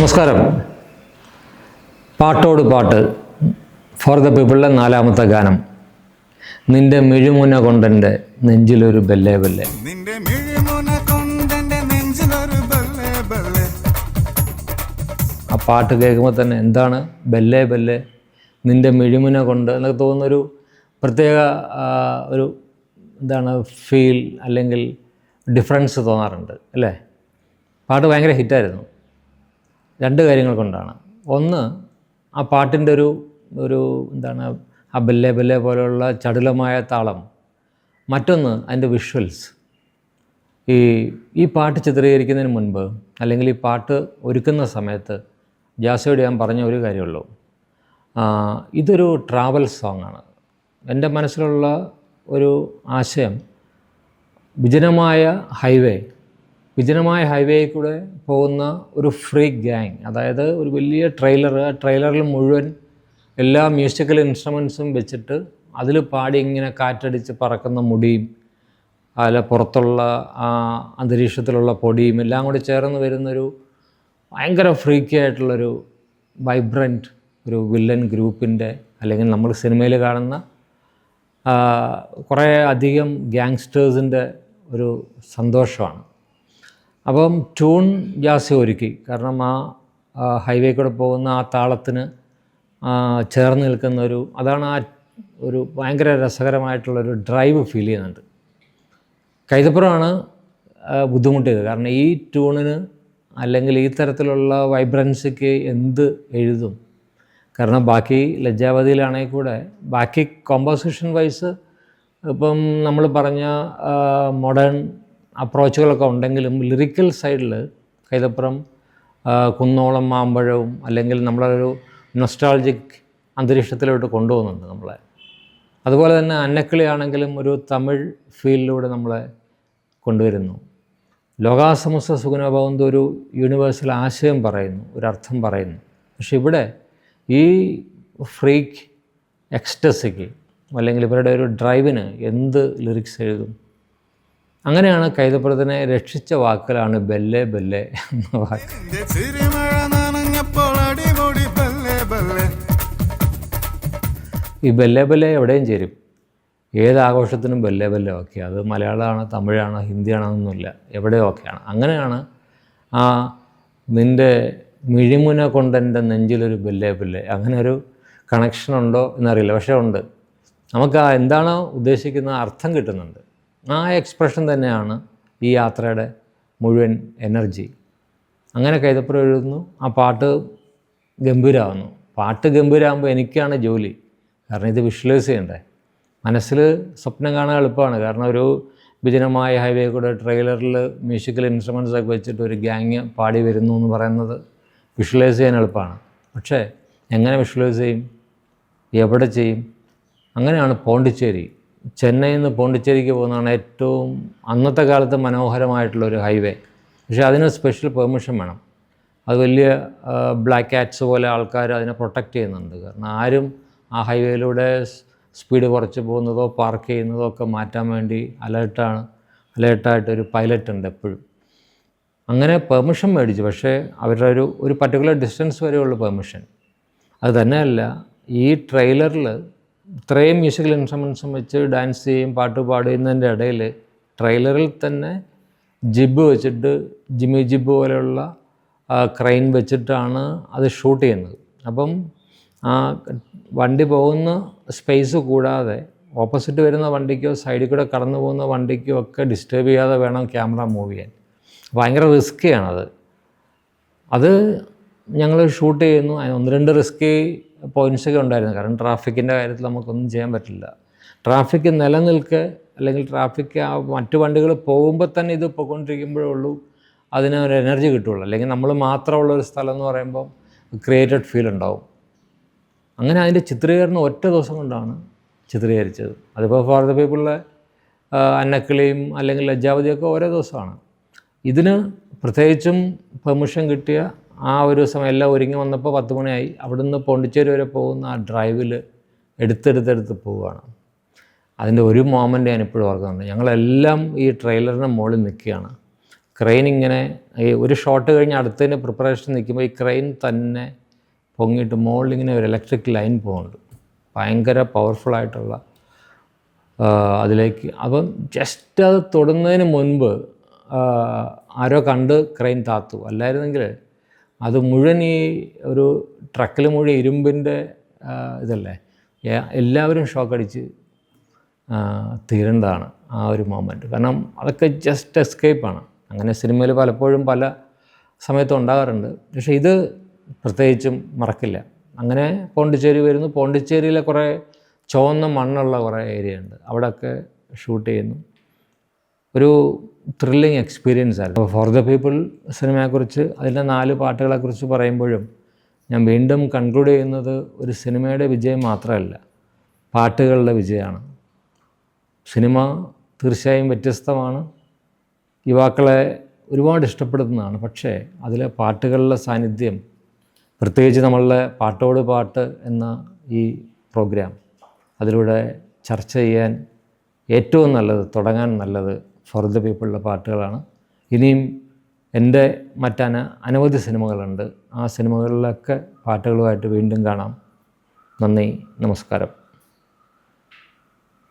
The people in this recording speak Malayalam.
നമസ്കാരം. പാട്ടോട് പാട്ട് ഫോർ ദ പീപ്പിളിലെ 4ാമത്തെ ഗാനം. നിന്റെ മിഴിമുന കൊണ്ടെൻ്റെ നെഞ്ചിലൊരു ബെല്ലേ ബെല്ലേ. ആ പാട്ട് കേൾക്കുമ്പോൾ തന്നെ എന്താണ് ബെല്ലേ ബെല്ലേ, നിന്റെ മിഴിമുന കൊണ്ട് എന്നൊക്കെ തോന്നുന്നൊരു പ്രത്യേക ഒരു എന്താണ് ഫീൽ അല്ലെങ്കിൽ ഡിഫറൻസ് തോന്നാറുണ്ട് അല്ലേ. പാട്ട് ഭയങ്കര ഹിറ്റായിരുന്നു. 2 കാര്യങ്ങൾ കൊണ്ടാണ്. ഒന്ന്, ആ പാട്ടിൻ്റെ ഒരു എന്താണ് ആ ബെല്ലേ ബെല്ലേ പോലെയുള്ള ചടുലമായ താളം. മറ്റൊന്ന് അതിൻ്റെ വിഷ്വൽസ്. ഈ പാട്ട് ചിത്രീകരിക്കുന്നതിന് മുൻപ് അല്ലെങ്കിൽ ഈ പാട്ട് ഒരുക്കുന്ന സമയത്ത് ജാസിയോട് ഞാൻ പറഞ്ഞ ഒരു കാര്യമുള്ളൂ, ഇതൊരു ട്രാവൽ സോങ്ങാണ്. എൻ്റെ മനസ്സിലുള്ള ഒരു ആശയം, വിജനമായ ഹൈവേയിൽ കൂടെ പോകുന്ന ഒരു ഫ്രീക്ക് ഗ്യാങ്, അതായത് ഒരു വലിയ ട്രെയിലറിൽ മുഴുവൻ എല്ലാ മ്യൂസിക്കൽ ഇൻസ്ട്രുമെൻസും വെച്ചിട്ട് അതിൽ പാടി ഇങ്ങനെ കാറ്റടിച്ച് പറക്കുന്ന മുടിയും അതിലെ പുറത്തുള്ള അന്തരീക്ഷത്തിലുള്ള പൊടിയും എല്ലാം കൂടി ചേർന്ന് വരുന്നൊരു ഭയങ്കര ഫ്രീക്കി ആയിട്ടുള്ളൊരു വൈബ്രൻറ്റ് ഒരു വില്ലൻ ഗ്രൂപ്പിൻ്റെ, അല്ലെങ്കിൽ നമ്മൾ സിനിമയിൽ കാണുന്ന കുറേ അധികം ഗ്യാങ്സ്റ്റേഴ്സിൻ്റെ ഒരു സന്തോഷമാണ്. അപ്പം ട്യൂൺ ജാസി ഒരുക്കി. കാരണം ആ ഹൈവേ കൂടെ പോകുന്ന ആ താളത്തിന് ചേർന്ന് നിൽക്കുന്ന അതാണ് ആ ഒരു ഭയങ്കര രസകരമായിട്ടുള്ളൊരു ഡ്രൈവ് ഫീൽ ചെയ്യുന്നുണ്ട്. കൈതപ്പുറമാണ് ബുദ്ധിമുട്ടിയത്. കാരണം ഈ ട്യൂണിന് അല്ലെങ്കിൽ ഈ തരത്തിലുള്ള വൈബ്രൻസിക്ക് എന്ത് എഴുതും. കാരണം ബാക്കി ലജ്ജാവതിയിലാണെങ്കിൽ കൂടെ ബാക്കി കോമ്പോസിഷൻ വൈസ് ഇപ്പം നമ്മൾ പറഞ്ഞ മോഡേൺ അപ്രോച്ചുകളൊക്കെ ഉണ്ടെങ്കിലും ലിറിക്കൽ സൈഡിൽ കൈതപ്പുറം കുന്നോളം മാമ്പഴവും അല്ലെങ്കിൽ നമ്മളൊരു നൊസ്റ്റാൾജിക് അന്തരീക്ഷത്തിലോട്ട് കൊണ്ടുപോകുന്നുണ്ട് നമ്മളെ. അതുപോലെ തന്നെ അന്നക്കിളി ആണെങ്കിലും ഒരു തമിഴ് ഫീലിലൂടെ നമ്മളെ കൊണ്ടുവരുന്നു. ലോകാസമസ്ത സുഖിനോ ഭവന്തു ഒരു യൂണിവേഴ്സൽ ആശയം പറയുന്നു, ഒരർത്ഥം പറയുന്നു. പക്ഷെ ഇവിടെ ഈ ഫ്രീക്ക് എക്സ്റ്റസിക്ക് അല്ലെങ്കിൽ ഇവരുടെ ഒരു ഡ്രൈവിന് എന്ത് ലിറിക്സ് എഴുതും. അങ്ങനെയാണ് കൈതപ്പുറത്തിനെ രക്ഷിച്ച വാക്കുകളാണ് ബെല്ലേ ബെല്ലേ എന്ന വാക്ക്. ഈ ബെല്ലേ ബെല്ലേ എവിടെയും ചേരും. ഏതാഘോഷത്തിനും ബെല്ലേ ബെല്ലേ ഓക്കെ. അത് മലയാളമാണോ തമിഴാണോ ഹിന്ദിയാണോ എന്നൊന്നുമില്ല, എവിടെയും ഓക്കെയാണ്. അങ്ങനെയാണ് ആ നിൻ്റെ മിഴിമുന കൊണ്ടെൻ്റെ നെഞ്ചിലൊരു ബെല്ലേ ബെല്ലേ. അങ്ങനെ ഒരു കണക്ഷൻ ഉണ്ടോ എന്നറിയില്ല, പക്ഷേ ഉണ്ട്. നമുക്ക് എന്താണോ ഉദ്ദേശിക്കുന്ന അർത്ഥം കിട്ടുന്നുണ്ട്. ആ എക്സ്പ്രഷൻ തന്നെയാണ് ഈ യാത്രയുടെ മുഴുവൻ എനർജി. അങ്ങനെ കൈതപ്പുറം എഴുതുന്നു. ആ പാട്ട് ഗംഭീരമാകുന്നു. പാട്ട് ഗംഭീരമാകുമ്പോൾ എനിക്കാണ് ജോലി. കാരണം ഇത് വിഷ്വലൈസ് ചെയ്യണ്ടേ. മനസ്സിൽ സ്വപ്നം കാണാൻ എളുപ്പമാണ്. കാരണം ഒരു വിജനമായ ഹൈവേ കൂടെ ട്രെയിലറിൽ മ്യൂസിക്കൽ ഇൻസ്ട്രുമെൻറ്റ്സൊക്കെ വെച്ചിട്ട് ഒരു ഗ്യാങ് പാടി വരുന്നു എന്ന് പറയുന്നത് വിഷ്വലൈസ് ചെയ്യാൻ എളുപ്പമാണ്. പക്ഷേ എങ്ങനെ വിഷ്വലൈസ് ചെയ്യും, എവിടെ ചെയ്യും? അങ്ങനെയാണ് പോണ്ടിച്ചേരി. ചെന്നൈയിൽ നിന്ന് പോണ്ടിച്ചേരിക്ക് പോകുന്നതാണ് ഏറ്റവും അന്നത്തെ കാലത്ത് മനോഹരമായിട്ടുള്ളൊരു ഹൈവേ. പക്ഷേ അതിന് സ്പെഷ്യൽ പെർമിഷൻ വേണം. അത് വലിയ ബ്ലാക്ക് ക്യാറ്റ്സ് പോലെ ആൾക്കാർ അതിനെ പ്രൊട്ടക്റ്റ് ചെയ്യുന്നുണ്ട്. കാരണം ആരും ആ ഹൈവേയിലൂടെ സ്പീഡ് കുറച്ച് പോകുന്നതോ പാർക്ക് ചെയ്യുന്നതോ ഒക്കെ മാറ്റാൻ വേണ്ടി അലേർട്ടായിട്ടൊരു പൈലറ്റ് ഉണ്ട് എപ്പോഴും. അങ്ങനെ പെർമിഷൻ മേടിച്ചു. പക്ഷേ അവരുടെ ഒരു പർട്ടിക്കുലർ ഡിസ്റ്റൻസ് വരെയുള്ള പെർമിഷൻ. അത് തന്നെയല്ല, ഈ ട്രെയിലറിൽ ഇത്രയും മ്യൂസിക്കൽ ഇൻസ്ട്രുമെൻസും വെച്ച് ഡാൻസ് ചെയ്യും പാട്ട് പാടുന്നതിൻ്റെ ഇടയിൽ ട്രെയിലറിൽ തന്നെ ജിബ് വെച്ചിട്ട് ജിമ്മി ജിബ് പോലെയുള്ള ക്രെയിൻ വെച്ചിട്ടാണ് അത് ഷൂട്ട് ചെയ്യുന്നത്. അപ്പം ആ വണ്ടി പോകുന്ന സ്പേസ് കൂടാതെ ഓപ്പോസിറ്റ് വരുന്ന വണ്ടിക്കോ സൈഡിൽ കൂടെ കടന്നു പോകുന്ന വണ്ടിക്കോ ഒക്കെ ഡിസ്റ്റർബ് ചെയ്യാതെ വേണം ക്യാമറ മൂവ് ചെയ്യാൻ. ഭയങ്കര റിസ്ക്കിയാണത്. അത് ഞങ്ങൾ ഷൂട്ട് ചെയ്യുന്നു. അതിന് 1-2 റിസ്കി പോയിൻറ്റ്സൊക്കെ ഉണ്ടായിരുന്നു. കാരണം ട്രാഫിക്കിൻ്റെ കാര്യത്തിൽ നമുക്കൊന്നും ചെയ്യാൻ പറ്റില്ല. ട്രാഫിക്ക് നിലനിൽക്കെ അല്ലെങ്കിൽ ട്രാഫിക്ക് മറ്റു വണ്ടികൾ പോകുമ്പോൾ തന്നെ ഇത് പോയിക്കൊണ്ടിരിക്കുമ്പോഴേ ഉള്ളൂ അതിന് ഒരു എനർജി കിട്ടുള്ളൂ. അല്ലെങ്കിൽ നമ്മൾ മാത്രമുള്ളൊരു സ്ഥലം എന്ന് പറയുമ്പോൾ ക്രിയേറ്റഡ് ഫീൽ ഉണ്ടാവും. അങ്ങനെ അതിൻ്റെ ചിത്രീകരണം ഒറ്റ ദിവസം കൊണ്ടാണ് ചിത്രീകരിച്ചത്. അതിപ്പോൾ ഫോർ ദ പീപ്പിളിലെ അന്നക്കിളിയും അല്ലെങ്കിൽ ലജ്ജാവതിയൊക്കെ ഓരോ ദിവസമാണ്. ഇതിന് പ്രത്യേകിച്ചും പെർമിഷൻ കിട്ടിയ ആ ഒരു സമയം എല്ലാം ഒരുങ്ങി വന്നപ്പോൾ 10 മണിയായി. അവിടുന്ന് പോണ്ടിച്ചേരി വരെ പോകുന്ന ആ ഡ്രൈവിൽ എടുത്തെടുത്ത് പോവുകയാണ്. അതിൻ്റെ ഒരു മൊമെൻ്റ് ഞാനിപ്പോഴും ഓർക്കുന്നുണ്ട്. ഞങ്ങളെല്ലാം ഈ ട്രെയിലറിൻ്റെ മുകളിൽ നിൽക്കുകയാണ്. ക്രെയിൻ ഇങ്ങനെ ഈ ഒരു ഷോട്ട് കഴിഞ്ഞ് അടുത്തതിന് പ്രിപ്പറേഷൻ നിൽക്കുമ്പോൾ ഈ ക്രെയിൻ തന്നെ പൊങ്ങിയിട്ട് മുകളിൽ ഇങ്ങനെ ഒരു ഇലക്ട്രിക് ലൈൻ പോകുന്നുണ്ട്, ഭയങ്കര പവർഫുള്ളായിട്ടുള്ള അതിലേക്ക്. അപ്പം ജസ്റ്റ് അത് തൊടുന്നതിന് മുൻപ് ആരോ കണ്ട് ക്രെയിൻ താത്തു. അല്ലായിരുന്നെങ്കിൽ അത് മുഴുവൻ ഈ ഒരു ട്രക്കിൽ മുഴുവൻ ഇരുമ്പിൻ്റെ ഇതല്ലേ, എല്ലാവരും ഷോക്കടിച്ച് തീരേണ്ടതാണ് ആ ഒരു മൊമെൻറ്റ്. കാരണം അതൊക്കെ ജസ്റ്റ് എസ്കേപ്പാണ്. അങ്ങനെ സിനിമയിൽ പലപ്പോഴും പല സമയത്തും ഉണ്ടാകാറുണ്ട്, പക്ഷേ ഇത് പ്രത്യേകിച്ചും മറക്കില്ല. അങ്ങനെ പോണ്ടിച്ചേരി വരുന്നു. പോണ്ടിച്ചേരിയിലെ കുറേ ചുവന്ന മണ്ണുള്ള കുറേ ഏരിയ ഉണ്ട്, അവിടെയൊക്കെ ഷൂട്ട് ചെയ്യുന്നു. ഒരു ത്രില്ലിങ് എക്സ്പീരിയൻസ് ആയിരുന്നു. ഫോർ ദ പീപ്പിൾ സിനിമയെക്കുറിച്ച്, അതിൻ്റെ 4 പാട്ടുകളെക്കുറിച്ച് പറയുമ്പോഴും ഞാൻ വീണ്ടും കൺക്ലൂഡ് ചെയ്യുന്നത് ഒരു സിനിമയുടെ വിജയം മാത്രമല്ല, പാട്ടുകളുടെ വിജയമാണ്. സിനിമ തീർച്ചയായും വ്യത്യസ്തമാണ്, യുവാക്കളെ ഒരുപാട് ഇഷ്ടപ്പെടുന്നതാണ്. പക്ഷേ അതിലെ പാട്ടുകളുടെ സാന്നിധ്യം, പ്രത്യേകിച്ച് നമ്മളുടെ പാട്ടോട് പാട്ട് എന്ന ഈ പ്രോഗ്രാം, അതിലൂടെ ചർച്ച ചെയ്യാൻ ഏറ്റവും നല്ലത്, തുടങ്ങാൻ നല്ലത് ഫോർ ദ പീപ്പിളിൻ്റെ പാട്ടുകളാണ്. ഇനിയും എൻ്റെ അനവധി സിനിമകളുണ്ട്. ആ സിനിമകളിലൊക്കെ പാട്ടുകളുമായിട്ട് വീണ്ടും കാണാം. നന്ദി, നമസ്കാരം.